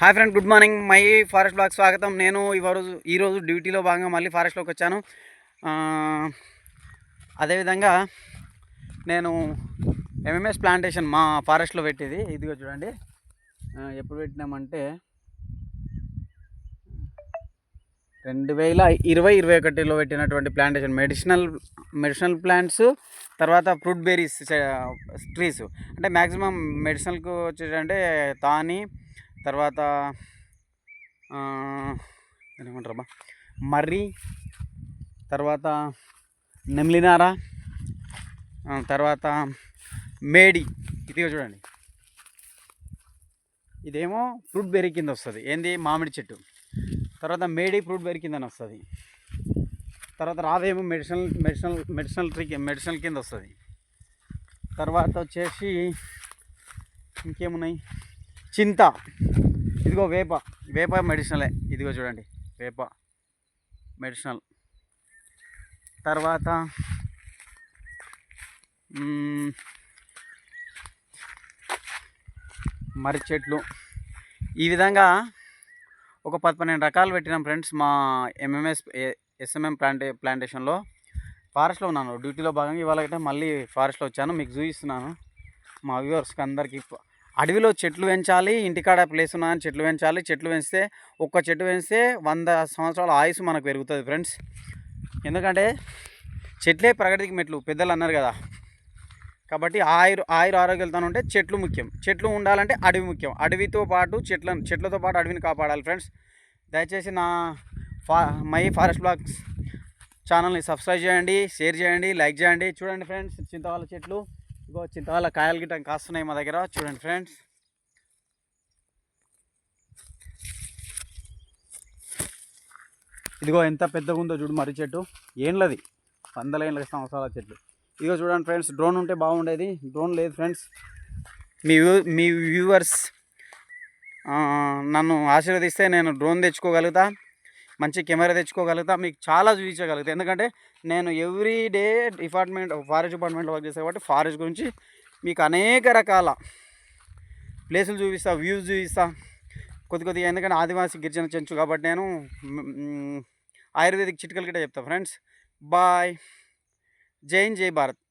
Hi friend, good morning. My forest blog స్వాగతం. నేను ఈరోజు డ్యూటీలో భాగంగా మళ్ళీ ఫారెస్ట్లోకి వచ్చాను. అదేవిధంగా నేను ఎంఎంఎస్ ప్లాంటేషన్ మా ఫారెస్ట్లో పెట్టేది ఇదిగో చూడండి. ఎప్పుడు పెట్టినామంటే 2020-21లో పెట్టినటువంటి ప్లాంటేషన్ మెడిసినల్ ప్లాంట్స్, తర్వాత ఫ్రూట్ బెర్రీస్ ట్రీస్. అంటే మ్యాక్సిమం మెడిసినల్కు వచ్చేటంటే తాని, తర్వాత ఏమంటారబ్బా మర్రి, తర్వాత నెమ్లినార, తర్వాత మేడి. ఇదిగో చూడండి, ఇదేమో ఫ్రూట్ బెర్రీ కింద వస్తుంది. ఏంది? మామిడి చెట్టు. తర్వాత మేడి ఫ్రూట్ బెర్రీ కింద వస్తుంది. తర్వాత రావేమో మెడిసినల్ కింద వస్తుంది. తర్వాత వచ్చేసి ఇంకేమున్నాయి? చింత. ఇదిగో వేప మెడిసినలే. ఇదిగో చూడండి, వేప మెడిసినల్. తర్వాత మర్రి చెట్లు. ఈ విధంగా ఒక 10-12 రకాలు పెట్టినాం ఫ్రెండ్స్ మా ఎస్ఎంఎం ప్లాంటేషన్లో. ఫారెస్ట్లో ఉన్నాను డ్యూటీలో భాగంగా. ఇవాళ మళ్ళీ ఫారెస్ట్లో వచ్చాను, మీకు చూపిస్తున్నాను మా వ్యూవర్స్కి అందరికీ. అడవిలో చెట్లు పెంచాలి, ఇంటికాడ ప్లేస్ ఉన్నదని చెట్లు పెంచాలి. చెట్లు పెంచితే ఒక్క చెట్టు పెంచితే 100 సంవత్సరాల ఆయుసు మనకు పెరుగుతుంది ఫ్రెండ్స్. ఎందుకంటే చెట్లే ప్రగతికి మెట్లు పెద్దలు అన్నారు కదా. కాబట్టి ఆరోగ్యాలతో ఉంటే చెట్లు ముఖ్యం. చెట్లు ఉండాలంటే అడవి ముఖ్యం. అడవితో పాటు చెట్లతో పాటు అడవిని కాపాడాలి ఫ్రెండ్స్. దయచేసి నా మై ఫారెస్ట్ బ్లాగ్స్ ఛానల్ని సబ్స్క్రైబ్ చేయండి, షేర్ చేయండి, లైక్ చేయండి. చూడండి ఫ్రెండ్స్, చింతవాళ్ళ చెట్లు. ఇగో చింతవాళ్ళ కాయలు గిట్ట కాస్తున్నాయి మా దగ్గర. చూడండి ఫ్రెండ్స్, ఇదిగో ఎంత పెద్దగా ఉందో చూడు మర్రి చెట్టు. ఏంలది 100 సంవత్సరాల చెట్లు. ఇదిగో చూడండి ఫ్రెండ్స్, డ్రోన్ ఉంటే బాగుండేది. డ్రోన్ లేదు ఫ్రెండ్స్. మీ వ్యూవర్స్ నన్ను ఆశీర్వదిస్తే నేను డ్రోన్ తెచ్చుకోగలుగుతా, మంచి కెమెరా తెచ్చుకోగలుగుతా, మీకు చాలా చూపించగలుగుతా. ఎందుకంటే నేను ఎవ్రీ డే ఫారెస్ట్ డిపార్ట్మెంట్లో వర్క్ చేస్తాను కాబట్టి ఫారెస్ట్ గురించి మీకు అనేక రకాల ప్లేసులు చూపిస్తా, వ్యూస్ చూపిస్తా కొద్దిగా. ఎందుకంటే ఆదివాసీ గిరిజన చెంచు కాబట్టి నేను ఆయుర్వేదిక్ చిట్కలు గిట్ట చెప్తా ఫ్రెండ్స్. బాయ్. జై హింద్, జై భారత్.